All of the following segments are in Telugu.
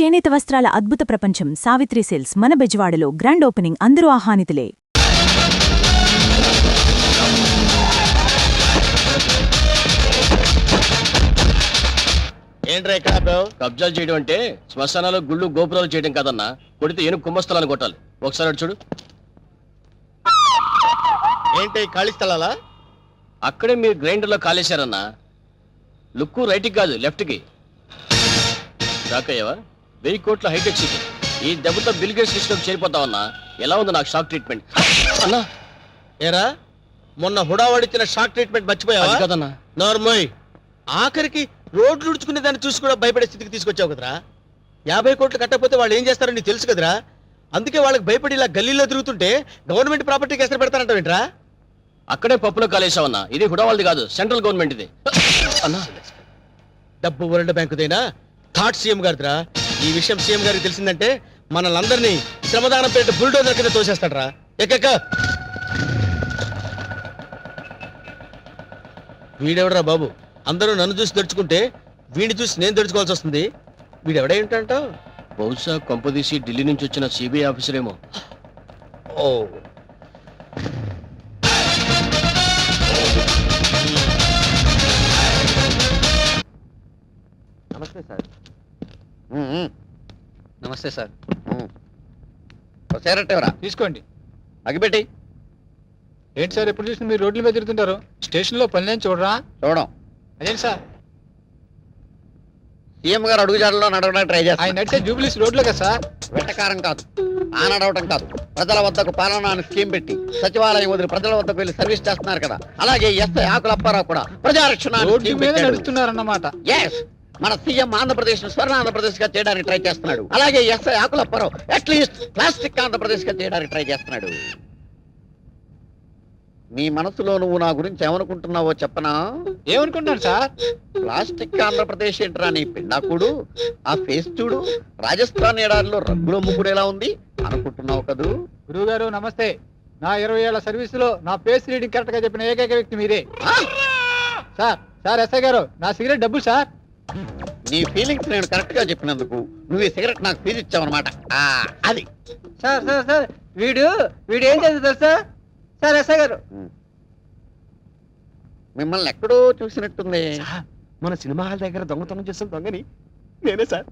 చేనేత వస్త్రాల అద్భుత ప్రపంచం సావిత్రి సిల్క్స్ మన బెజవాడలో గ్రాండ్ ఓపెనింగ్ అందరూ ఆహ్వానితులే. ఏంట్రా ఇక్కడ కబ్జాలు చేయడం అంటే శ్మశానాలు గుళ్ళు గోపురాలు చేయడం కాదన్నా, కొడితే ఏనుగు కుంభస్థలాన్ని కొట్టాలి. ఒకసారి చూడు. ఏంటి ఖాళీ స్థలాలా? అక్కడే మీరు గ్రైండర్లో కాలేశారన్నా. లుక్కు రైట్కి కాదు లెఫ్ట్కి. షాక్ అయ్యావా? 1000 కోట్ల హైటెక్ సిటీ. ఈ దెబ్బతో బిల్ గేట్స్ లిస్టులోకి చేరిపోతావన్నా. ఎలా ఉంది నాకు షాక్ ట్రీట్మెంట్ అన్నా? ఏరా మొన్న హుడావాడిచ్చిన షాక్ ట్రీట్మెంట్ మర్చిపోయావా? కదన్నా. నార్మల్ ఆఖరికి రోడ్లు ఉడుచుకునే దాన్ని చూసి కూడా భయపడే స్థితికి తీసుకొచ్చావు కదరా. 50 కోట్లు కట్టకపోతే వాళ్ళు ఏం చేస్తారో నీకు తెలుసు కదరా. అందుకే వాళ్ళకి భయపడి ఇలా గల్లీలో తిరుగుతుంటే గవర్నమెంట్ ప్రాపర్టీకి ఎసరు పెడతానంటావేంట్రా? అక్కడే పప్పులో కాలేసావన్నా. ఇది హుడావాళ్ళది కాదు, సెంట్రల్ గవర్నమెంట్ ఇది అన్నా. డబ్బు వరల్డ్ బ్యాంకుదైనా థాట్ సీఎం గారిదిరా. ఈ విషయం సీఎం గారికి తెలిసిందంటే మనల్ందరినీ శ్రమదానం పేట బుల్డోజర్ కింద తోసేస్తాడరా. ఎక్క వీడెవడరా బాబు? అందరూ నన్ను చూసి దడుచుకుంటే వీడిని చూసి నేను దడుచుకోవాల్సి వస్తుంది. వీడెవడై ఉంటాంటావు? బహుశా కొంపదీసి ఢిల్లీ నుంచి వచ్చిన సిబిఐ ఆఫీసర్ ఏమో. ఓ నమస్తే సార్. నమస్తే సార్. చేరట్టేవరా తీసుకోండి. అగిపెట్టి. ఏంటి సార్ ఎప్పుడు చూసిన మీరు రోడ్ల మీద తిరుగుతుంటారు? స్టేషన్లో పనిలేని చూడరా? చూడం. అదేంటి సార్? సీఎం గారు అడుగుజాడలో నడవడానికి ట్రై చేస్తారు. ఆయన నడిచే జూబ్లీస్ రోడ్లో కదా సార్. వెట్టకారం కాదు, ఆ నడవటం కాదు. ప్రజల వద్దకు పాలన స్కీమ్ పెట్టి సచివాలయం వదిలి ప్రజల వద్దకు వెళ్ళి సర్వీస్ చేస్తున్నారు కదా. అలాగే ఎస్ఐ ఆకుల అప్పారావు కూడా ప్రజారక్షణ రోడ్డు మీద నడుస్తున్నారన్నమాట. మన సీఎం ఆంధ్రప్రదేశ్ స్వర్ణ ఆంధ్రప్రదేశ్ గా చేయడానికి ట్రై చేస్తున్నాడు. అలాగే ఎస్ఐ ఆకుల అప్పారావు అట్లీస్ట్ ప్లాస్టిక్ ఆంధ్రప్రదేశ్ గా చేయడానికి ట్రై చేస్తున్నాడు. నీ మనసులో నువ్వు నా గురించి ఏమనుకుంటున్నావో చెప్పనా? ఏమనుకుంటున్నాను సార్? ప్లాస్టిక్ ఆంధ్రప్రదేశ్ ఏంట్రా నీ పిండాకుడు? ఆ ఫేస్ చూడు, రాజస్థాన్ ఎడారిలో రంగుల ముగ్గుడు ఎలా ఉంది అనుకుంటున్నావు కదూ? గురువు గారు నమస్తే. నా 20 ఏళ్ల సర్వీసులో నా ఫేస్ రీడింగ్ కరెక్ట్ గా చెప్పిన ఏకైక వ్యక్తి మీరే సార్. సార్ ఎస్ఐ గారు, నా సిగరెట్ డబ్బులు సార్. నీ ఫీలింగ్స్ నేను కరెక్ట్ గా చెప్పినందుకు నువ్వు ఈ సిగరెట్ నాకు ఫీజు ఇచ్చావన్నమాట. అది సార్ సార్ సార్ వీడు ఏం చేస్తారు సార్? సార్ ఎస్ఐ గారు, మిమ్మల్ని ఎక్కడో చూసినట్టుంది. మన సినిమా హాల్ దగ్గర దొంగతనం చేసిన దొంగని నేనే సార్.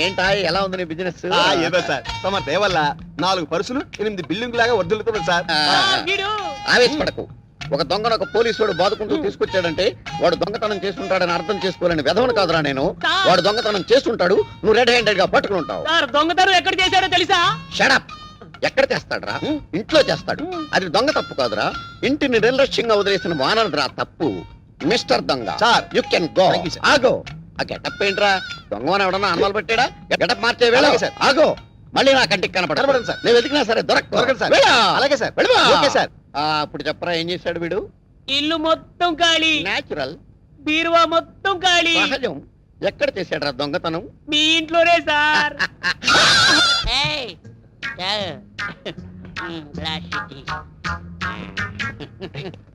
ఏంటా ఎలా ఉంది నీ బిజినెస్? ఏదో సార్, తమ దేవల్ల 4 పరుసులు 8 బిల్డింగ్ లాగా వర్దులుతున్నాయి సార్. ఆవేశపడకు. ఒక దొంగను ఒక పోలీసుడు బాదుకుంటూ తీసుకొచ్చాడంటే వాడు దొంగతనం చేస్తుంటాడని అర్థం చేసుకోలేని వెధవను కాదురా నేను. వాడు దొంగతనం చేస్తుంటాడు, నువ్వు రెడ్ హ్యాండెడ్ గా పట్టుకుని ఉంటావు. దొంగతనం ఎక్కడ చేశారో తెలుసా? షడప్. ఎక్కడ చేస్తాడరా? ఇంట్లో చేస్తాడు. అది దొంగ తప్పు కాదురా, ఇంటిని నిర్లక్ష్యంగా వదిలేసిన వానరురా తప్పు. మిస్టర్ దొంగ సార్, యు కెన్ గో. ఆగో. ఆ గెటప్ ఏంట్రా? దొంగని ఎవడన్నా అన్నలు పెట్టాడా? గెటప్ మార్చే వేళ ఆగో. మళ్ళీ నా కంటికి కనపడదు సార్. నేను వెతికినా సరే దొరకదు సార్. అలాగే సార్. Okay sir. ఇప్పుడు చెప్పరా ఏం చేశాడు వీడు? ఇల్లు మొత్తం ఖాళీ, నేచురల్. బీరువా మొత్తం ఖాళీ. సహజం. ఎక్కడ చేశాడు రా దొంగతనం? మీ ఇంట్లోనే సార్.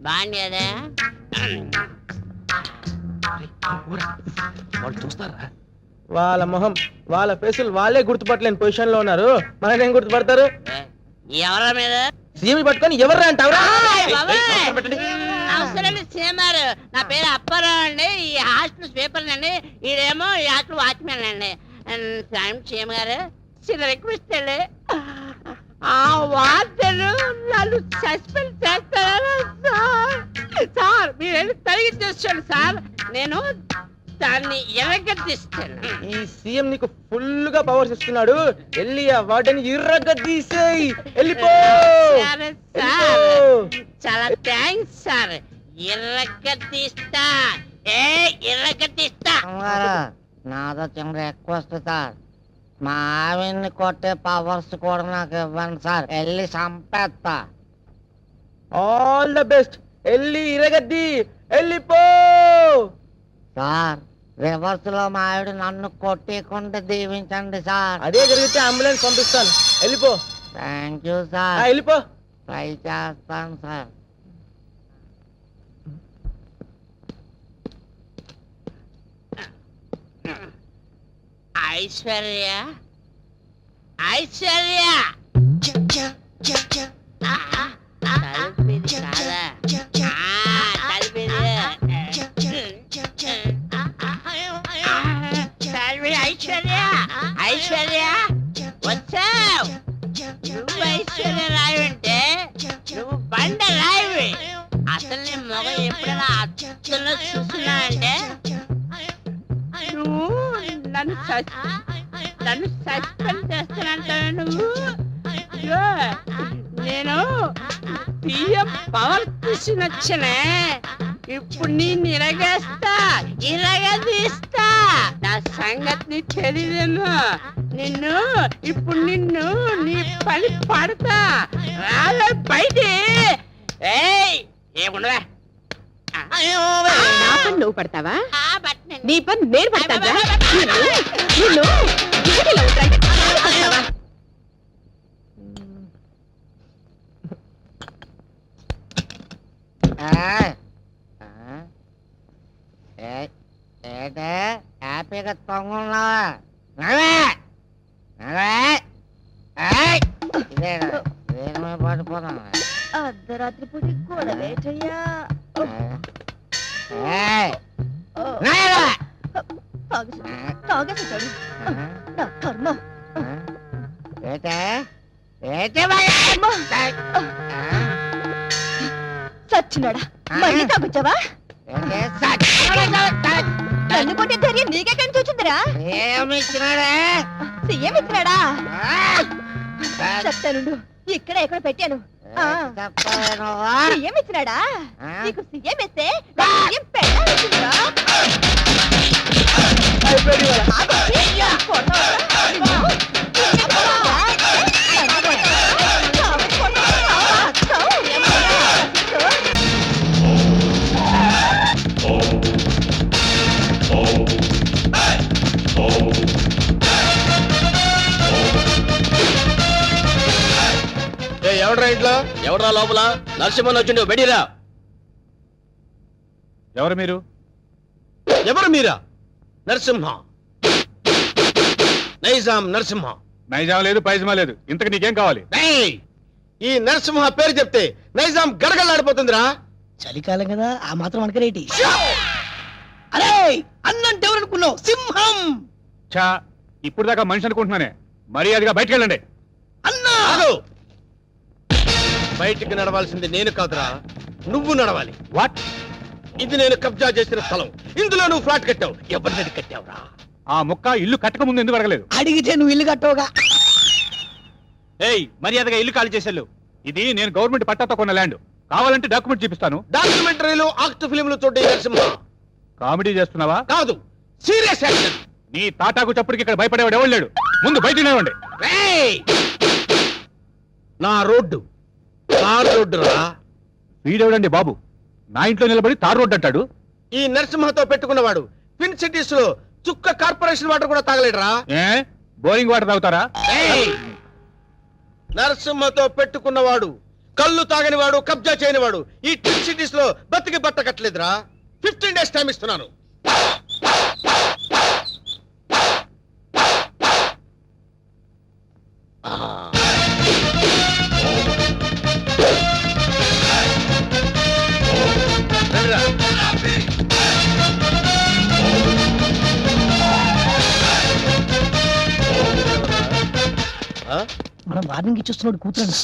బాగుండేదా? వాళ్ళు చూస్తారా? వాళ్ళ మొహం వాళ్ళ ఫేసులు వాళ్ళే గుర్తుపట్టలేని పొజిషన్ లో ఉన్నారు. మనకేం గుర్తుపడతారు? ఎవరా మీద సీఎం పట్టుకొని ఎవరు అంటావురా? అవసరం సీఎంఆర్. నా పేరు అప్పారావు అండి. ఈ హాస్టల్ స్వీపర్ అండి. ఈడేమో ఈ హాస్టల్ వాచ్మెన్ అండి. సీఎం గారు చిన్న రిక్వెస్ట్ అండి, ఆ వార్తలు నన్ను సస్పెండ్ చేస్తారా సార్? సార్ మీరు వెళ్ళి తొలగించేస్తాను సార్, నేను దాన్ని ఎర్రగద్దిస్తాను. ఈ సీఎం నీకు ఫుల్ గా పవర్స్ ఇస్తున్నాడు. వెళ్ళి ఆ వాటిని ఇర్రగద్దీసేయ్. వెళ్ళిపో. చాలా థ్యాంక్స్ సార్. ఎర్రగద్దీస్తా. ఎర్రగద్దీస్తా. నాదో చిన్న రిక్వెస్ట్ సార్, మా ఆవిడ్ని కొట్టే పవర్స్ కూడా నాకు ఇవ్వండి సార్. వెళ్ళి చంపేస్తా. All the best. వెళ్ళి ఇరగద్ది. వెళ్ళిపో సార్. రివర్స్ లో మా ఆవిడ నన్ను కొట్టేకుండా దీవించండి సార్. అదే జరిగితే అంబులెన్స్ పంపిస్తాను. వెళ్ళిపో. Thank you sir. వెళ్ళిపో. ట్రై చేస్తాను సార్. ఐశ్వర్య ఐశ్వర్య తలుపిది కాదా? తలుపిది. తలుపిది ఐశ్వర్య ఐశ్వర్య వచ్చావు. నువ్వు ఐశ్వర్య రాయి అంటే నువ్వు బండ రాయివి. అసలు నీ మొగ ఎప్పుడైనా అచ్చలో చూస్తున్నా అంటే నువ్వు నన్ను సస్పెండ్ చేస్తానంటావు నువ్వు. ఇదిగో, నేను పిఎం పవర్ తీసుకొచ్చినే. ఇప్పుడు నేను ఇరగదీస్తా. నా సంగతి తెలియదేమో. ఇప్పుడు నిన్ను నీ పని పడతా. రాలే బయట. ఏముండవా? నా పని నువ్వు పడతావా? నీ పని నేను పడతావా? నిన్ను ఇంటిలో ఉంటాయి. ఏంటే హ్యాపీగా తొంగున్నావా? ఇదే పడిపోతాను. అర్ధరాత్రి పూటి గొడవేటయ్యా. తాగేసాడు నా కర్మ. సచ్చినాడా మళ్ళీ తాగొచ్చావా? నన్ను కొట్టే ధైర్యం నీకెక్కడి చూచిందిరా? సీఎం ఇచ్చినాడా? చెప్తానుండు. ఇక్కడ ఎక్కడ పెట్టాను. సీఎం ఇచ్చినాడా? నీకు సీఎం ఇస్తే సీఎం పెట్టాల్సిందిరా. ఎవడరా ఇంట్లో? ఎవడరా లోపల? నరసింహన్ వచ్చిండు. బెడిరా. ఎవరు మీరు? ఎవరు మీరా? నరసింహ, నైజాం నరసింహ. నైజాం లేదు, పైజమా లేదు. ఇంతకు నీకేం కావాలి? ఈ నరసింహ పేరు చెప్తే నైజాం గడగడలాడిపోతుందిరా. చలికాలం కదా, ఆ మాత్రం అనకరేటి. అరే అన్నంటే ఎవరనుకున్నావు? సింహం. చా, ఇప్పుడు దాకా మనిషి అనుకుంటున్నానే. మర్యాదగా బయటికి వెళ్ళండి. అన్నా బయటికి నడవాల్సింది నేను కాదురా, నువ్వు నడవాలి. వాట్? ఇది నేను కబ్జా చేసిన స్థలం. ఇందులో నువ్వు ఫ్లాట్ కట్టావు. ఎవరిని కట్టావురా? ఆ ముక్క ఇల్లు కట్టక ముందు ఎందుకు అడగలేదు? అడిగితే నువ్వు ఇల్లు కట్టవుగా. ఏయ్, మర్యాదగా ఇల్లు ఖాళీ చేసేళ్ళు. ఇది నేను గవర్నమెంట్ పట్టాతో కొన్న ల్యాండ్. కావాలంటే డాక్యుమెంట్ చూపిస్తాను. డాక్యుమెంటరీలు, ఆక్ట్ ఫిలింలు చూడే నరసింహ. కామెడీ చేస్తున్నావా? కాదు, సీరియస్ యాక్షన్. నీ తాటాకు చప్పుడుకి ఇక్కడ భయపడేవాడు ఎవరు లేడు. ముందు బయట నిలవండి. నా రోడ్డు తార్ రోడ్డు రా. వీడెవడండి బాబు నా ఇంట్లో నిలబడి తార్ రోడ్డు అంటాడు? ఈ నరసింహతో పెట్టుకున్నవాడు ట్విన్ సిటీస్ లో చుక్క కార్పొరేషన్ వాటర్ కూడా తాగలేడురా. ఏ బోరింగ్ వాటర్ తాగుతారా? నరసింహతో పెట్టుకున్నవాడు కళ్ళు తాగనివాడు, కబ్జా చేయనివాడు ఈ ట్విన్ సిటీస్ లో బతికి బట్ట కట్టలేదురా. 15 days టైం ఇస్తున్నాను. మనం వార్నింగ్ ఇచ్చేస్తున్నాడు కూతురు.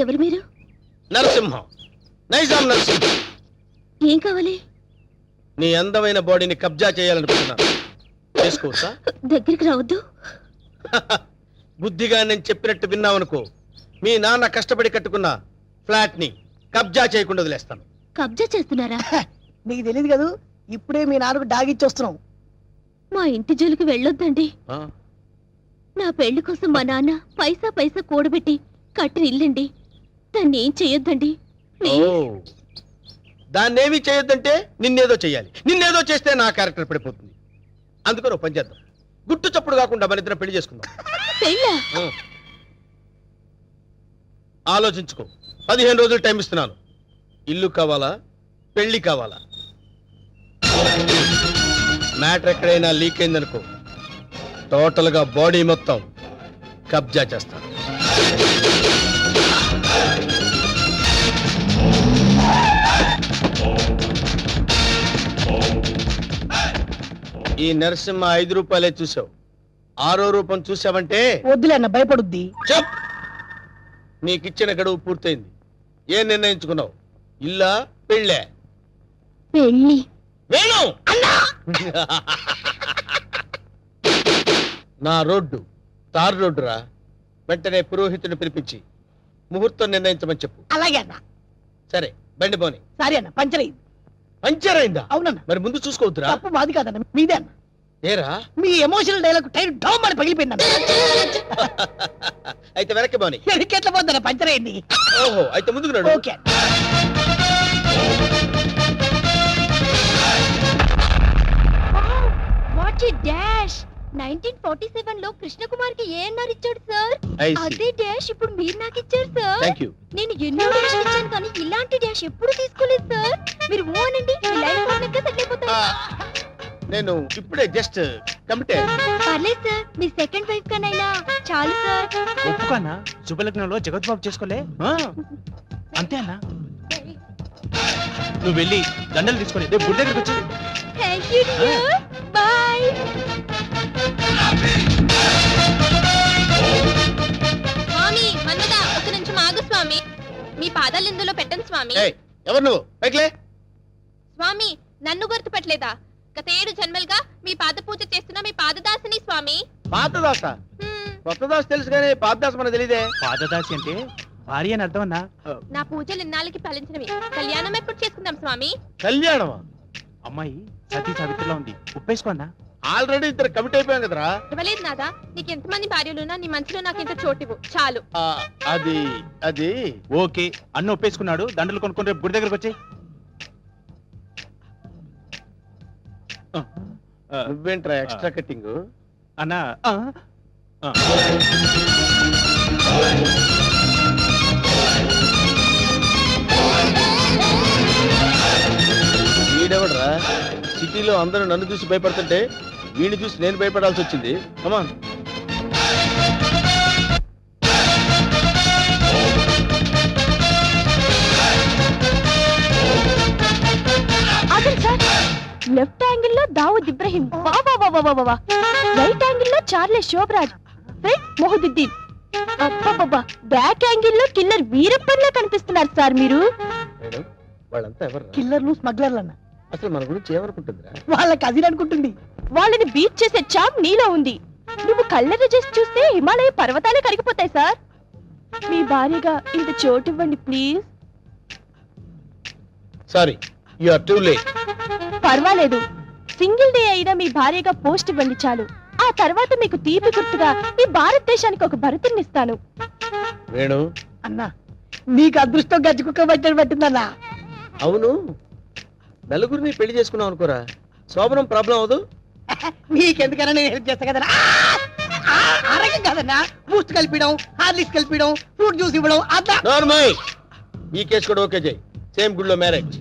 ఎవరు మీరు? నరసింహం, నైజాం నరసింహం. ఏం కావాలి? నీ అందమైన బాడీని కబ్జా చేయాలనుకుంటున్నాను. చేసుకోవచ్చా? దగ్గరికి రావద్దు. బుద్ధిగా నేను చెప్పినట్టు విన్నావనుకో, మీ నాన్న కష్టపడి కట్టుకున్న ఫ్లాట్ ని కబ్జా చేయకుండా వదిలేస్తాను. కబ్జా చేస్తున్నారా? నీకు తెలియదు కదా, ఇప్పుడే మీ నాన్నకు డాగిచ్చొస్తున్నాం. మా ఇంటి జోలికి వెళ్ళొద్దండి. ఆ? నా పెళ్లి కోసం మా నాన్న పైసా పైసా కూడబెట్టి కట్టిన ఇల్లండి. దాన్ని ఏం చెయ్యొద్దండి. ఓ, దాన్నేమీ చేయొద్దంటే నిన్నేదో చెయ్యాలి. నిన్నేదో చేస్తే నా క్యారెక్టర్ పడిపోతుంది. అందుకని పని చేద్దాం. గుట్టు చప్పుడు కాకుండా మన ఇద్దరం పెళ్లి చేసుకుందాం. పెళ్ళా? ఆలోచించుకో. 15 రోజులు టైం ఇస్తున్నాను. ఇల్లు కావాలా, పెళ్లి కావాలా? మ్యాటర్ ఎక్కడైనా లీక్ అయిందనుకో టోటల్ గా బాడీ మొత్తం కబ్జా చేస్తాను. ఈ నరసింహ 5 రూపాయలే చూసావు, 6వ రూపం చూసావంటే వద్దులే అన్న భయపడుద్ది. చెప్. నీకిచ్చిన గడువు పూర్తయింది. ఏం నిర్ణయించుకున్నావు? ఇల్లా పెళ్ళే? పెళ్ళి. వేణు నా రోడ్డు తార్ రోడ్డు రా. వెంటనే పురోహితుడిని పిలిపించి ముహూర్తం నిర్ణయించమని చెప్పు. అలాగే అన్న. సరే బండి పోని. సరే అన్న, పంచర్ అయింది. పంచర్ అయిందా? అవునన్న. మరి ముందు చూసుకోవద్దురా. తప్పు మాది కాదన్న, మీదే అన్న. ఏరా మీ ఎమోషనల్ డైలాగ్ టైర్ డౌన్ అని పగిలిపోయింది అన్న. అయితే వెనక్కి పోని. ఎట్లా పోద్దన్న, పంచర్ అయింది. ఓహో అయితే ముందుకు నడు. ఓకే. What a dash. 1947 లో కృష్ణకుమార్ కి ఏఎన్ఆర్ ఇచ్చాడు సార్. I see. అదే డాష్ ఇప్పుడు మీరు నాకు ఇచ్చారు సార్. Thank you. నేను ఎన్నో డాష్ ఇచ్చాను కానీ ఇలాంటి డాష్ ఎప్పుడు తీసుకోలేదు సార్. మీరు ఓ అనండి, మీ లైఫ్ పార్ట్నర్ గా సెటిల్ అయిపోతారు. నేను ఇప్పుడే జస్ట్ కమిటే. పర్లేదు సార్, మీ సెకండ్ వైఫ్ కనైనా చాలు సార్. ఒప్పుకోనా? శుభలగ్నంలో జగత్బాబు చేసుకోలే అంతే అన్నా. నువ్వు వెళ్ళి దండలు తీసుకొని రేపు గుడి దగ్గరకు వచ్చి. Thank you dear. బై. స్వామి మన్మద ఒక నిమిషం ఆగు స్వామి. మీ పాదాలు ఇందులో పెట్టండి స్వామి. ఏయ్, ఎవరు నువ్వు? పైకిలే. స్వామి నన్ను గుర్తుపట్టలేదా? గత 7 జన్మలుగా మీ పాద పూజ చేస్తున్న మీ పాదదాసిని స్వామి. పాతదాస? కొత్త దాస్ తెలుసు కానీ పాతదాస మనకు తెలియదే. పాదదాసి అంటే భార్య అని అర్థం అన్నా. నా పూజలు ఇన్నాళ్ళకి ఫలించినవి. కళ్యాణం ఎప్పుడు చేసుకుందాం స్వామి? కళ్యాణమా? అమ్మాయి సతీ సావిత్రిలో ఉంది, ఉప్పేసుకోన్నా. ఆల్రెడీ ఇద్దరు కమిట్ అయిపోయాం కదరా. ఇవ్వలేదు నాదా. నీకు ఎంతమంది భార్యలున్నా నీ మనసులో నాకింత చోటివు చాలు. అది అది ఓకే అన్న ఒప్పేసుకున్నాడు. దండలు కొనుక్కొని రేపు గుడి దగ్గరకు వచ్చి. నువ్వేంట్రా ఎక్స్ట్రా కట్టింగ్? అన్నా వీడెవడరా? సిటీలో అందరూ నన్ను చూసి భయపడుతుంటే వీడిని చూసి నేను భయపడాల్సి వచ్చింది. కమాన్. లెఫ్ట్ యాంగిల్ లో దావుద్ ఇబ్రహీం, రైట్ యాంగిల్ లో చార్లే శోభరాజ్, ఫ్రంట్ మొహదుద్దీన్, బ్యాక్ యాంగిల్ లో కిల్లర్ వీరప్పన్లా కనిపిస్తున్నారు సార్ మీరు. మేడం వాళ్ళంతా ఎవరు? కిల్లర్లు స్మగ్లర్లు అన్న. అసలు మన గురించి ఏమనుకుంటుందిరా? వాళ్ళ కజిన్ అనుకుంటుంది. వాళ్ళని బీట్ చేసే చాప్ నీలో ఉంది. నువ్వు కళ్ళెర్ర చేసి చూస్తే హిమాలయ పర్వతాలే కరిగిపోతాయి సార్. మీ భార్యగా ఇంత చోటు ఇవ్వండి please. Sorry, you are too late. పర్వాలేదు, సింగిల్ డే అయినా మీ భార్యగా పోస్ట్ ఇవ్వండి చాలు. ఆ తర్వాత మీకు తీపి గుర్తుగా ఈ భారతదేశానికి ఒక భరతుని ఇస్తాను. వేణు అన్నా నీకు అదృష్టం గజ్జి కుక్క పట్టని పట్టిందన్నా. అవును, నలుగురిని పెళ్లి చేసుకున్నావు అనుకోరా, శోభనం ప్రాబ్లం అవదు. నీకెందుకన్నా నేను హెల్ప్ చేస్తా కదన్నా. ఆరోగ్యం కాదన్నా, బూస్ట్ కలిపిడం, హార్లిక్స్ కలిపిడం, ఫ్రూట్ జ్యూస్ ఇవ్వడం అదా. నార్మల్. ఈ కేసు కూడా ఓకే చేయి. సేమ్ గుడిలో మ్యారేజ్.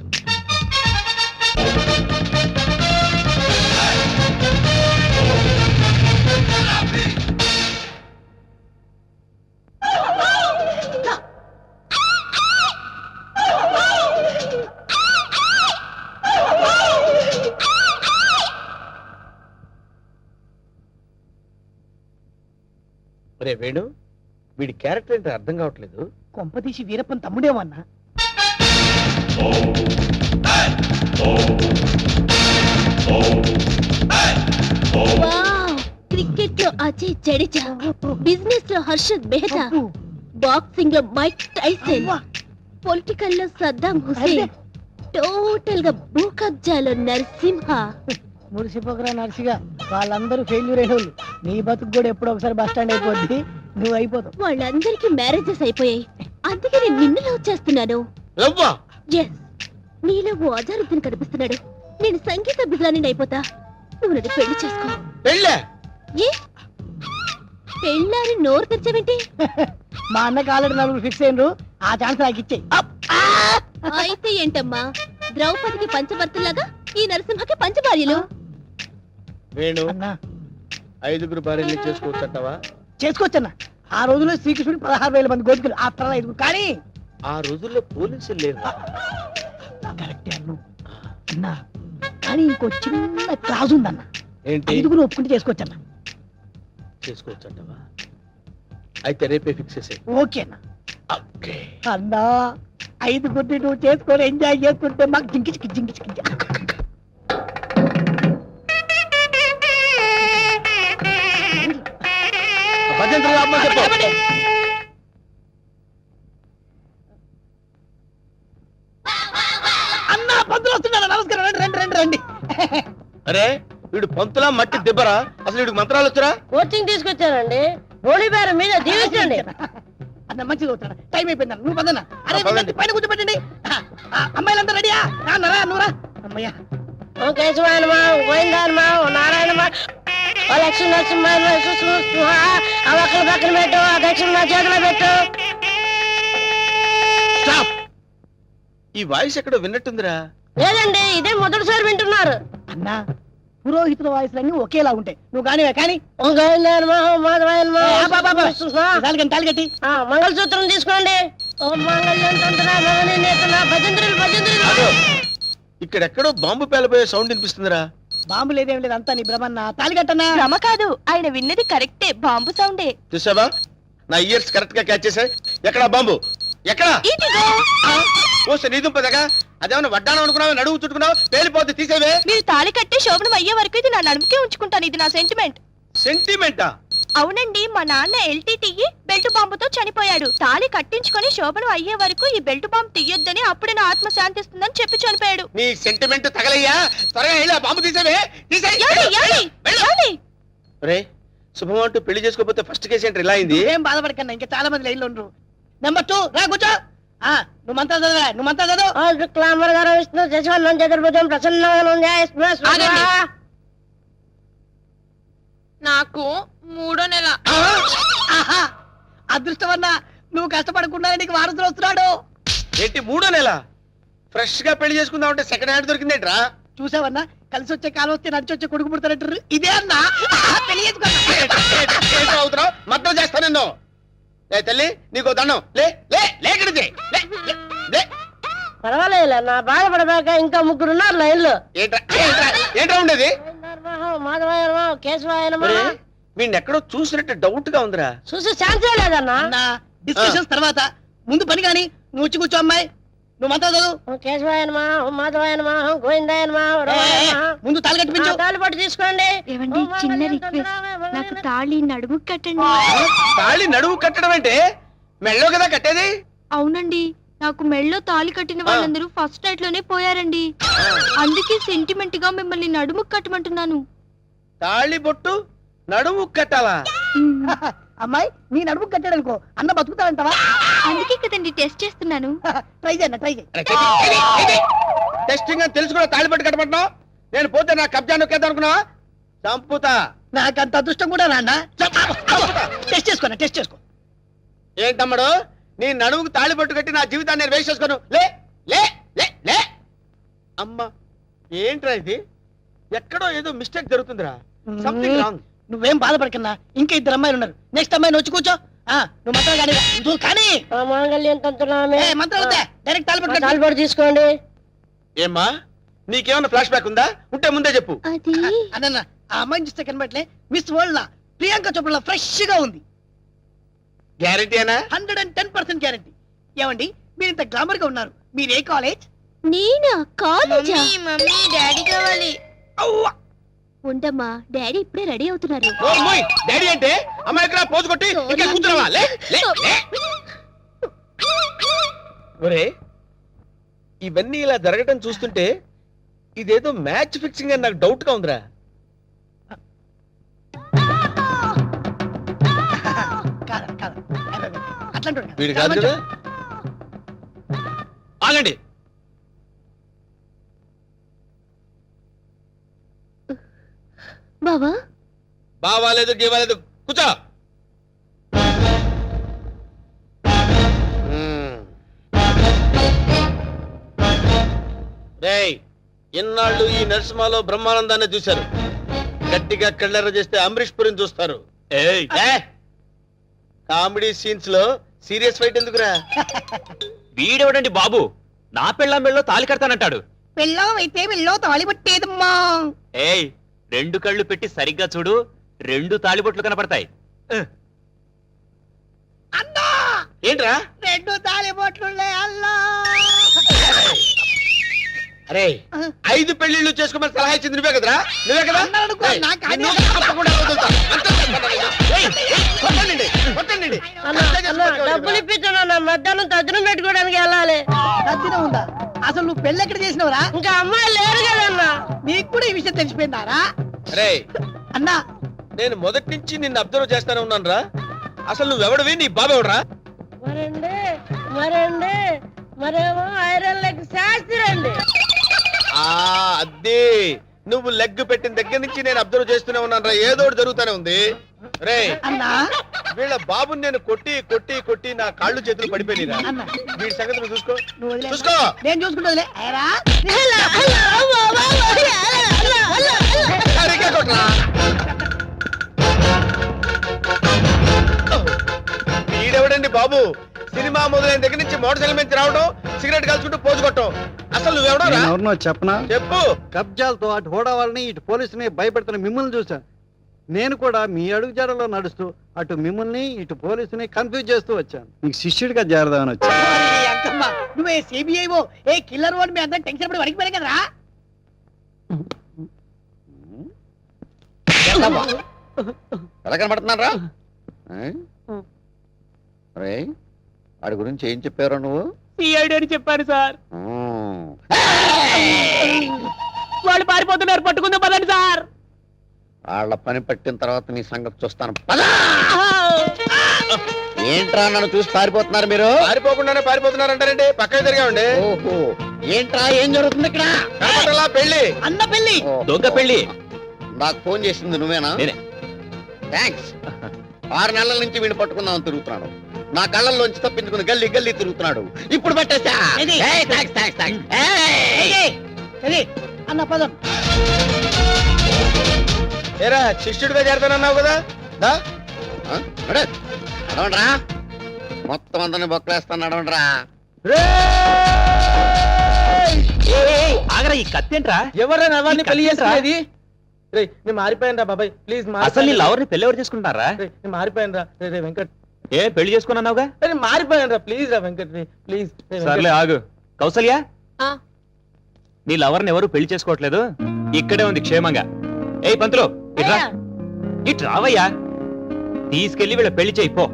రే వేణు, వీడి క్యారెక్టర్ ఏంటో అర్థం కావట్లేదు. కొంపదీసి వీరప్పన్ తమ్ముడేమన్నా. క్రికెట్ లో అజయ్ జడేజా, బిజినెస్ లో హర్షద్ మెహతా, బాక్సింగ్ లో మైక్ టైసన్, పొలిటికల్ లో సద్దాం హుసేన్, టోటల్ గా భూ కబ్జాలో నరసింహ. మురిసిపోకరా నర్సిగా, వాళ్ళందరూ ఫెయిల్యూర్ అయిన వాళ్ళు. నీ బతుకు కూడా ఎప్పుడో ఒకసారి బస్ స్టాండ్ అయిపోద్ది, నువ్వు అయిపోతావు. వాళ్ళందరికీ మ్యారేజెస్ అయిపోయాయి, అందుకే నేను నిన్ను లవ్ చేస్తున్నాను. ఎస్, నీలో ఓ అజారుద్దీన్ కనిపిస్తున్నాడు. నేను సంగీత బిజాని అయిపోతా, నువ్వు నన్ను పెళ్లి చేసుకో. ఏ పెళ్ళారి నోరు తెచ్చావేంటి? మా అన్నకి ఆల్రెడీ 4 ఫిక్స్ అయినరు, ఆ ఛాన్స్ నాకు ఇచ్చేయి. అయితే ఏంటమ్మా, ద్రౌపదికి పంచభర్తలాగా ఈ నరసింహకి పంచభార్యలు. వేణు అన్నా 5 భార్యలు చేసుకోవచ్చంటావా? చేసుకోవచ్చన్నా. ఆ రోజుల్లో శ్రీకృష్ణుడు 16,000 మంది గోపికలు, ఆఫ్టర్ 5 కానీ ఆ రోజుల్లో పోలీసులు లేరు. కరెక్టే అన్ను అన్నా. కానీ ఇంకో చిన్న క్లాజ్ ఉందన్న. ఏంటి? 5 ఒప్పుకుంటే చేసుకోవచ్చన్నా. చేసుకోవచ్చంటావా? అయితే రేపే ఫిక్స్ చేసే. ఓకే అన్న. అన్నా 5 నువ్వు చేసుకొని ఎంజాయ్ చేసుకుంటే మాకు జింకిచికి జింకిచికి. అన్నా పంతులు వస్తున్నారా? నమస్కారం. రండి రండి రండి రండి. అరే వీడు పంతులా మట్టి దిబ్బరా? అసలు వీడికి మంత్రాలు వచ్చరా? కోచింగ్ తీసుకొచ్చానండి. హోలీ బేరం మీద దీవించండి. అన్న మంచిగా అవుతాడు. టైం అయిపోయింది అన్న. నువ్వు పదన్నా. అరే పదండి. వీళ్ళంతా పైన కూర్చోబెట్టండి. అమ్మాయిలంతా రెడీయా? రారా నువ్వురా. అమ్మయ్యా ఓం కేశవాయనమా, ఓం గోవిందాయనమా, ఓం నారాయణమా, ఓ లక్ష్మీ నరసింహ, ఆ ఒక్కల పక్కన పెట్టు, ఆ దక్షిణ నా చేతిలో పెట్టు. స్టాప్! ఈ వాయిస్ ఎక్కడో విన్నట్టుందిరా. లేదండి, ఇదే మొదటిసారి వింటున్నారు. అన్నా పురోహితుల వాయిస్లన్నీ ఒకేలా ఉంటాయి. నువ్వు కానివే కానీ ఓం గోవిందాయనమా, ఓం మాధవాయనమా, తాలిగట్టి మంగళసూత్రం తీసుకోండి. ఓం మంగళ్యం తంత్రా భవని నేతనా భజంత్రులు భజంత్రులు. అదో ఇక్కడెక్కడో బాంబు పేలబోయే సౌండ్ వినిపిస్తుందిరా. బాంబు లేదేం లేదు, అంతా నీ భ్రమన్న. తాలిగట్టన్నా. భ్రమ కాదు, ఆయన విన్నది కరెక్టే, బాంబు సౌండే. చూసావా? నా ఇయర్స్ కరెక్ట్ గా క్యాచ్ చేశాయి. ఎక్కడా బాంబు? ఎక్కడా? ఇదిగో. ఓ నీదుంపదగా అదేమన్నా వడ్డానం అనుకున్నావు, నడువు చుట్టుకున్నావు, పేలిపోతే తీసేవే. మీరు తాళి కట్టి శోభనం అయ్యే వరకు ఇది నా నడుముకే ఉంచుకుంటాను. ఇది నా సెంటిమెంట్. సెంటిమెంటా? అవునండి, మా నాన్న ఎల్టీటీఈ బెల్ట్ బాంబుతో చనిపోయాడు. తాళి కట్టించుకొని శోభనం అయ్యే వరకు ఈ బెల్ట్ బాంబు తీయొద్దని, అప్పుడే నా ఆత్మ శాంతిస్తుందని చెప్పి చనిపోయాడు. నీ సెంటిమెంట్ తగలయ్యా. త్వరగా వెళ్ళి ఆ బాంబు తీసేవే. రే శుభం అంటూ పెళ్లి చేసుకోకపోతే ఫస్ట్ కేసు ఏంటి ఇలా అయింది? ఏం బాధపడకన్నా, ఇంకా చాలా మంది లైన్లో ఉండరు. నెంబర్ 2 రా కూర్చో. నువ్వు మంత్రాలు చదవా? నువ్వు మంత్రాలు చదువు. శుక్లాంబరధర విష్ణు శశివర్ణం చతుర్భుజం ప్రసన్నం ఆగండి. నాకు 3వ నెల. ఆహా అదృష్టమన్నా, నువ్వు కష్టపడకుండా నీకు వారసులు వస్తున్నాడు. ఏంటి 3వ నెల? ఫ్రెష్ గా పెళ్లి చేసుకుందాం అంటే సెకండ్ హ్యాండ్ దొరికిందేంట్రా? చూసావన్నా, కలిసి వచ్చే కాలం వస్తే నడిచి వచ్చే కొడుకు పుడతారంటారు. ఇదే అన్నా పెళ్లి చేసుకున్నా. అవుతున్నావు మద్దతు చేస్తా నిన్ను. లే తల్లి నీకు దండం. లే లే లేకడితే పర్వాలేదు, నా బాధపడబాక ఇంకా 3 ఉన్నారు లైన్లో. ఏంట్రా ఉండేది? మాధవాయనమా, కేశవాయనమా. వీడిని ఎక్కడో చూసినట్టు డౌట్ గా ఉందిరా. చూసి ఛాన్సే లేదన్నా. అన్నా డిస్కషన్స్ తర్వాత, ముందు పని కానీ నువ్వు వచ్చి కూర్చో. అమ్మాయి నువ్వు మంత్రాలు చదువు. ఓం కేశవాయనమా, ఓం మాధవాయనమా, ఓం గోవిందాయనమా, ఓం రామాయణమా. ముందు తాళి కట్టిపించు. తాళిపట్టు తీసుకోండి. ఏవండి, చిన్న రిక్వెస్ట్, నాకు తాళి నడుము కట్టండి. తాళి నడువు కట్టడం అంటే మెళ్ళో కదా కట్టేది. అవునండి, నాకు మెళ్ళో తాళి కట్టిన వాళ్ళందరూ ఫస్ట్ నైట్ లోనే పోయారండి. అందుకే సెంటిమెంట్ గా మిమ్మల్ని నడుము కట్టమంటున్నాను. తాళి బొట్టు నడువు కట్టాలా? అమ్మాయి నీ నడుము కట్టాడనుకో అన్న బతుకుతాడంటావా? అందుకే కదండి టెస్ట్ చేస్తున్నాను. ట్రై చేయన్న, ట్రై చేయి. టెస్టింగ్ అని తెలుసు కూడా తాళి బొట్టు కట్టమంటున్నావు. నేను పోతే నా కబ్జా నొక్కేద్దాం అనుకున్నావా? చంపుతా. నాకంత అదృష్టం కూడా నాన్న. టెస్ట్ చేసుకో, టెస్ట్ చేసుకో. ఏంటమ్మడు, నీ నడువుకు తాళి బొట్టు కట్టి నా జీవితాన్ని నేను వేస్ట్ చేసుకోను. లే లే లే లే. అమ్మా ఏంట్రా ఇది? ఎక్కడో ఏదో మిస్టేక్ జరుగుతుందిరా. Something wrong. నువ్వేం బాధపడకన్నా, ఇంకా 2 అమ్మాయిలు ఉన్నారు. నెక్స్ట్ అమ్మాయిని వచ్చి కూర్చో. నువ్వు మంత్రాలు కానీ నువ్వు కానీ మాంగళ్యం తంత్రామే. మంత్రాలు డైరెక్ట్ తాళిపట్టు. తాళిపట్టు తీసుకోండి. ఏమ్మా నీకేమన్నా ఫ్లాష్ బ్యాక్ ఉందా? ఉంటే ముందే చెప్పు. అది అన్న ఆ అమ్మాయిని చూస్తే కనబట్లే మిస్ వరల్డ్ లా ప్రియాంక చోప్రా ఫ్రెష్ గా ఉంది. గ్యారెంటీనా? 110% గ్యారెంటీ. ఏమండి మీరు ఇంత గ్లామర్ గా ఉన్నారు, మీరు ఏ కాలేజ్? నేనా? కాలేజా? మమ్మీ డాడీ కావాలి. ఉండమ్మా, డాడీ ఇప్పుడే రెడీ అవుతున్నారు. డాడీ అంటే అమ్మాయి ఇక్కడ పోజు కొట్టి ఇంకా కూర్చున్నావా? లే లే లే. ఒరే ఇవన్నీ ఇలా జరగటం చూస్తుంటే ఇదేదో మ్యాచ్ ఫిక్సింగ్ అని నాకు డౌట్ గా ఉందిరా. వీడు కాదు కదా. ఆగండి. బావా, బావాలేదు గీవాలేదు, కూర్చో. రేయ్ ఇన్నాళ్ళు ఈ నరసింహలో బ్రహ్మానందాన్ని చూశారు. గట్టిగా కళ్ళెర్ర చేస్తే అమరీష్ పురిని చూస్తారు కామెడీ సీన్స్ లో సీరియస్ ఫైట్ ఎందుకురా? వీడెవడండి బాబు నా పెళ్ళాం మెళ్ళలో తాలి కడతానంటాడు. పెళ్ళం అయితే వెళ్ళో తాళి పట్టేదమ్మా. ఏయ్ 2 కళ్ళు పెట్టి సరిగ్గా చూడు, 2 తాళిబొట్లు కనపడతాయి. అన్నా ఏంట్రా? 2 తాళి బొట్లుండే అల్లా. అరే 5 పెళ్లిళ్ళు చేసుకోమని సలహా ఇచ్చింది నువ్వే కదరా? నువ్వే కదా? అన్నాడనుకో, ఏయ్, నాకు నిన్ను అదే. తప్పకుండా వదులుతా. ఏయ్, కొట్టండి, కొట్టండి. డబ్బులు ఇప్పించాను, మధ్యాహ్నం తజ్జనం పెట్టుకోవడానికి వెళ్ళాలి. తద్దినం ఉందా? అసలు నువ్వు పెళ్ళి ఎక్కడ చేసినవరా? ఇంకా అమ్మాయి లేరు కదన్నా. నీకు కూడా ఈ విషయం తెలిసిపోయిందారా? అరే అన్నా నేను మొదటి నుంచి నిన్ను అబ్జర్వ్ చేస్తానే ఉన్నాను రా. అసలు నువ్వెవడవి, నీ బాబెవడరా? మరండి మరేమో ఐరన్ లెగ్ శాస్త్రి అండి. అదే నువ్వు లెగ్ పెట్టిన దగ్గర నుంచి నేను అబ్జర్వ్ చేస్తూనే ఉన్నాను రా. ఏదో ఒకటి జరుగుతూనే ఉంది. రే అన్నా వీళ్ళ బాబుని నేను కొట్టి కొట్టి కొట్టి నా కాళ్ళు చేతులు పడిపోయినా. అన్నా వీడి సంగతి నువ్వు చూసుకో. నువ్వు వదిలే. చూసుకో. నేను చూసుకుంటా. సరిగ్గా కొట్రా. వీడెవడండి బాబు? సినిమా మొదలైన దగ్గర నుంచి మోటార్ సైకిల్ నుంచి రావడం, సిగరెట్ కలుసుకుంటూ పోజు కొట్టడం. అసలు నువ్వెవడరా? ఎవరినో చెప్పనా? చెప్పు. కబ్జాలతో అటు హోడా వాళ్ళని ఇటు పోలీసుని భయపెడుతున్న మిమ్మల్ని చూసా. నేను కూడా మీ అడుగుజాడలో నడుస్తూ అటు మిమ్మల్ని ఇటు పోలీసుని కన్ఫ్యూజ్ చేస్తూ వచ్చాను. మీకు శిష్యుడిగా చేరదామని వచ్చాను. నువ్వే సిబిఐఓ ఏ కిల్లర్ వాడు మీ అందరం టెన్షన్ పడి వడికిపోయారు కదరా? ఎలా కనబడుతున్నారా? రే వాడి గురించి ఏం చెప్పారు నువ్వు? సిఐడి అని చెప్పాను సార్. మ్మ్. వాళ్ళు పారిపోతున్నారు, పట్టుకుందాం పదండి సార్. వాళ్ళ పని పట్టిన తర్వాత నీ సంగతి చూస్తాను. పద! ఏంట్రా నన్ను చూసి పారిపోతున్నారు మీరు? పారిపోకుండానే పారిపోతున్నారు అంటారండి. పక్కకి తిరిగామండి. ఓహో ఏంట్రా ఏం జరుగుతుంది ఇక్కడ? కనపడలా పెళ్లి. అన్న పెళ్ళి. ఓ, దొంగ పెళ్లి. నాకు ఫోన్ చేసింది నువ్వేనా? నేనే. థ్యాంక్స్. 6 నెలల నుంచి వీడిని పట్టుకుందామని తిరుగుతున్నాడు. నా కళ్ళల్లోంచి తప్పించుకుని గల్లీ గల్లీ తిరుగుతున్నాడు. ఇప్పుడు పట్టేసా. ఏది? ఏయ్, థాంక్స్, థాంక్స్, థాంక్స్. ఏయ్! అన్న పదం. ఏరా శిష్యుడిగా చేరతానన్నావు కదా? దా. ఆ? నడు. నడవండ్రా. మొత్తం అందరిని బొక్కలేస్తాను. నడవండ్రా. ఆగరా, ఈ కత్తేంట్రా? ఎవరైనా ఎవరిని పెళ్లి కత్తిరా? చేసుకునేది? రేయ్ నేను మారిపోయాను రా బాబాయ్, ప్లీజ్ అసలు నీ లవర్ని పెళ్లి ఎవరు చేసుకుంటారా? నేను మారిపోయాను రా. రే వెంకట్, ఏ పెళ్లి చేసుకున్నావుగా? నేను మారిపోయాను రా. ప్లీజ్ రా వెంకట్, ప్లీజ్. సర్లే ఆగు. కౌసల్య, నీ లవర్ని ఎవరు పెళ్లి చేసుకోవట్లేదు, ఇక్కడే ఉంది క్షేమంగా. ఏయ్ పంతులు, ఇట్రా. ఇటు రావయ్యా. తీసుకెళ్లి వీళ్ళ పెళ్లి చేయి పో.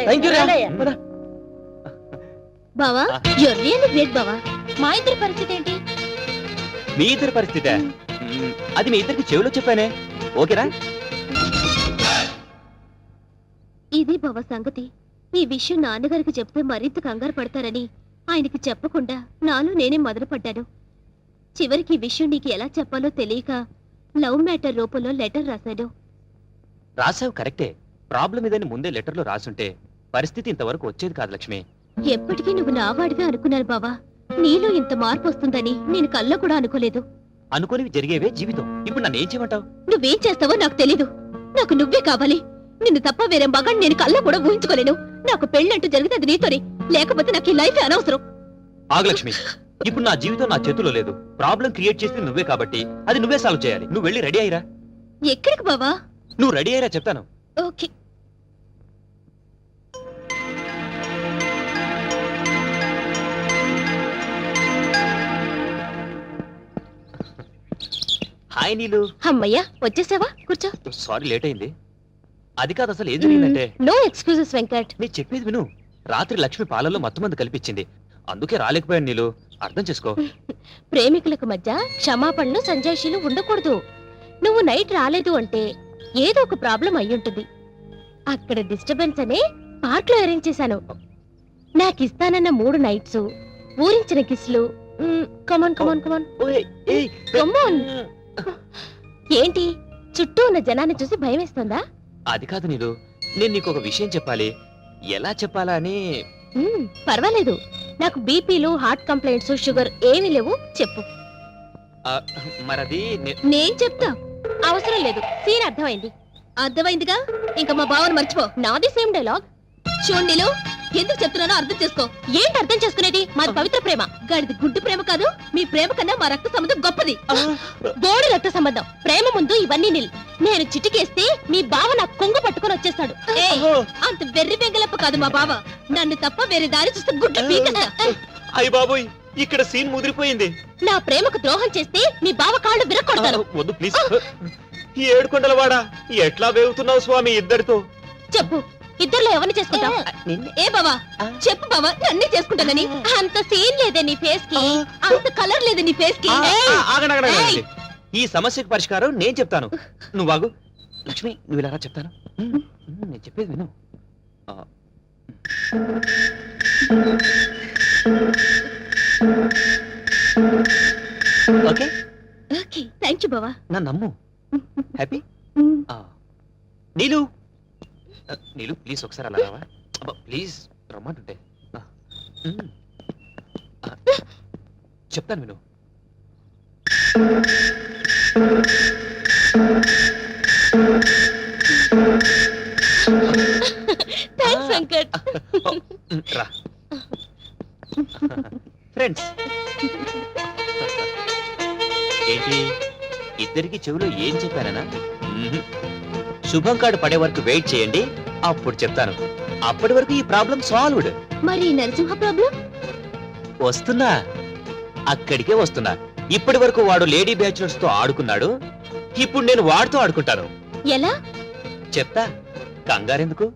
థ్యాంక్ యూ రా. బావా you're really great బావా. మా ఇద్దరి పరిస్థితి ఏంటి? మీ ఇద్దరి పరిస్థితే అది మీ ఇద్దరికి చెవిలో చెప్పానే. ఓకేనా? ఇది బావా సంగతి. ఈ విషయం నాన్నగారికి చెప్తే మరింత కంగారు పడతారని ఆయనకి చెప్పకుండా నాలో నేనే మొదలుపడ్డాను. చివరికి ఈ విషయం నీకు ఎలా చెప్పాలో తెలియక లవ్ మ్యాటర్ రూపంలో లెటర్ రాశాను. రాసావు కరెక్టే. ప్రాబ్లం ఇదని ముందే లెటర్లో రాసుంటే పరిస్థితి ఇంతవరకు వచ్చేది కాదు లక్ష్మి. ఎప్పటికీ నువ్వు నావాడిగా అనుకున్నాను బావా. నీలో ఇంత మార్పు వస్తుందని నేను కల్లో కూడా అనుకోలేదు. అనుకోనివి జరిగేవే జీవితం. ఇప్పుడు నన్ను ఏం చేయమంటావు? నువ్వేం చేస్తావో నాకు తెలీదు. నాకు నువ్వే కావాలి. నిన్ను తప్ప వేరే మగాన్ని నేను కల్లో కూడా ఊహించుకోలేను. నాకు పెళ్ళంటూ జరిగితే అది నీతోనే, లేకపోతే నాకు ఈ లైఫ్ అనవసరం. ఆగు లక్ష్మి, ఇప్పుడు నా జీవితం నా చేతిలో లేదు. ప్రాబ్లం క్రియేట్ చేసింది నువ్వే కాబట్టి అది నువ్వే సాల్వ్ చేయాలి. నువ్వు వెళ్ళి రెడీ అయ్యిరా. ఎక్కడికి బావా? నువ్వు రెడీ అయ్యిరా చెప్తాను. ఓకే. హాయ్ నీలు. అమ్మయ్యా వచ్చేసావా? కూర్చో. సారీ లేట్ అయింది. అది కాదు, అసలు ఏం జరిగిందంటే, నో ఎక్స్క్యూజెస్ వెంకట్. నీ చెప్పేది విను. రాత్రి లక్ష్మి పాలల్లో మత్తుమందు కల్పించింది. అందుకే రాలేకపోయాను నీలు. అర్థం చేసుకో. ప్రేమికులకు మధ్య క్షమాపణలు సంజాయిషీలు ఉండకూడదు. నువ్వు నైట్ రాలేదు అంటే ఏదో ఒక ప్రాబ్లం అయ్యుంటుంది. అక్కడ డిస్టర్బెన్స్ అనే పార్క్ లో అరేంజ్ చేశాను. నాకిస్తానన్న 3 నైట్స్, ఊరించిన కిస్లు. కమాన్ కమాన్ కమాన్ కమాన్. ఏంటి చుట్టూ ఉన్న జనాన్ని చూసి భయం వేస్తుందా? అది కాదు నీలు, నేను నీకు ఒక విషయం చెప్పాలి. ఎలా చెప్పాలా అని. పర్వాలేదు. నాకు బీపీలు, హార్ట్ కంప్లైంట్స్, షుగర్ ఏమీ లేవు. చెప్పు. మరది నేను చెప్తా. అవసరం లేదు, సీన్ అర్థమైంది. అర్థమైందిగా, ఇంకా మా బావని మర్చిపో. నాది సేమ్ డైలాగ్. చూడు, ఎందుకు చెప్తున్నానో అర్థం చేసుకో. ఏంటి అర్థం చేసుకునేది? మాది పవిత్ర ప్రేమ, గాడిది గుడ్డు ప్రేమ కాదు. మీ ప్రేమ కన్నా మా రక్త సంబంధం గొప్పది. బోడి రక్త సంబంధం. ప్రేమ ముందు ఇవన్నీ నిల్. నేను చిటికేస్తే మీ బావ నా కొంగు పట్టుకొని వచ్చేస్తాడు. అంత వెర్రి వెంగలప్ప కాదు మా బావ. నన్ను తప్ప వేరే దారి చూస్తే గుడ్డు పీకేస్తా. అయ్య బాబోయ్, ఇక్కడ సీన్ ముదిరిపోయింది. నా ప్రేమకు ద్రోహం చేస్తే మీ బావ కాళ్ళు విరక్కొడతాను. వద్దు ప్లీజ్. ఈ ఏడుకొండలవాడా, ఎట్లా వేగుతున్నావు స్వామి ఇద్దరితో? చెప్పు, ఇద్దర్లో ఎవరిని చేసుకుంటావు? ఏ బావా, చెప్పు బావా, నన్నే చేసుకుంటానని. అంత సీన్ లేదే నీ ఫేస్ కి, అంత కలర్ లేదే నీ ఫేస్ కి. ఆగండి. ఈ సమస్యకు పరిష్కారం నేను చెప్తాను. నువ్వు బాగు లక్ష్మి, నువ్వు ఇలా రా, చెప్తాను. నేను చెప్పేది విను. ఓకే ఓకే, థ్యాంక్ యూ బావా. నా నమ్ము. హ్యాపీ. నీలు నీలు ప్లీజ్ ఒకసారి అలా రావా? అబ్బా ప్లీజ్ రమ్మంటుంటే. చెప్తాను విను. థ్యాంక్స్ వెంకట్. రా ఫ్రెండ్స్. ఏంటి ఇద్దరికి చెవిలో ఏం చెప్పానా? శుభం కార్డు పడే వరకు వెయిట్ చేయండి, అప్పుడు చెప్తాను. అప్పటి వరకు ఈ ప్రాబ్లం సాల్వ్డ్. మరి నరసింహ ప్రాబ్లం? వస్తున్నా, అక్కడికే వస్తున్నా. ఇప్పటి వరకు వాడు లేడీ బ్యాచులర్స్ తో ఆడుకున్నాడు, ఇప్పుడు నేను వాడితో ఆడుకుంటాను. ఎలా చెప్తా, కంగారెందుకు?